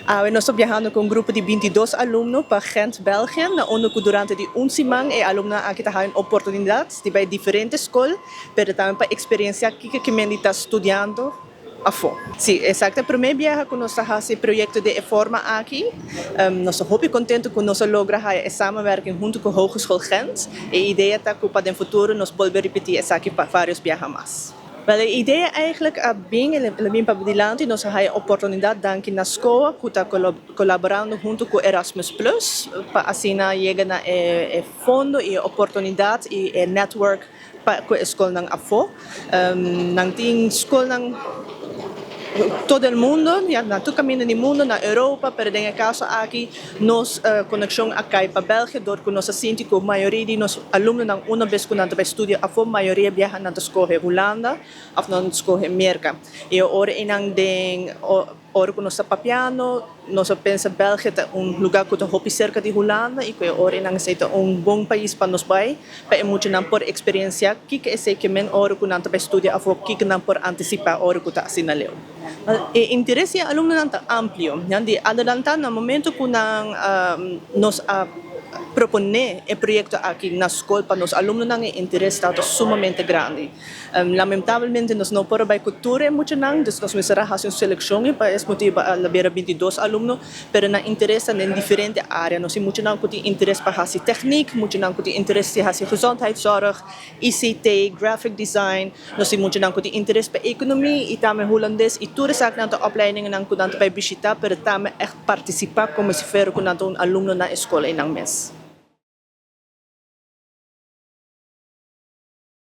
Nós estamos viajando com um grupo de 22 alunos para Ghent, België, onde durante de semana os alunos aqui têm oportunidades de ir a diferentes escolas, mas também para experienciar o que a está estudando a fundo. Sim, exato. A primeira viagem que nós fazemos esse projeto de reforma aqui, nós estamos muito contentes que nós logramos a samenwerking junto com a Hogeschool Gent. A ideia é que para o futuro nós podemos repetir isso aqui para vários viagens mais. Wel, a ideia eigenlijk bem para adiante, nós temos a oportunidade de na escola que está colaborando junto com Erasmus Plus, para assim chegar na fundo e oportunidade e network para a escola não afo. Não tem escola todo o mundo, na todo caminho do mundo, na Europa, pero em caso aqui, nós conexão aqui para a Bélgica, porque nós sentimos que a maioria de nossos alunos, uma vez que nós estudamos, a maioria viaja na escola Holanda, ou na escola América. E agora, ora que nós estamos papiando, nós pensamos que a Bélgica é lugar que está cerca de Holanda, e que agora é bom país para nós, para muito não por experiência, que é esse que men ora que nós estudamos, que não por antecipar ora que está assinalado. O interesse do aluno é amplo. De adelantar no momento que nós proponer o projeto aqui na escola para os alunos não é interesse está sumamente grande. Lamentavelmente nós não podemos cultura muito não, então nós vamos fazer uma seleção para esse motivo a 22 alunos, mas não interesse em diferentes áreas. Nós muito não que tem interesse para fazer técnica, muito não que tem interesse para fazer gezondheidszorg, ICT, graphic design, nós muito não que tem interesse para economia e também holandês e tudo isso na opleidingen não que nós para visitar, mas também echt participar como se for com um aluno na escola em um mês.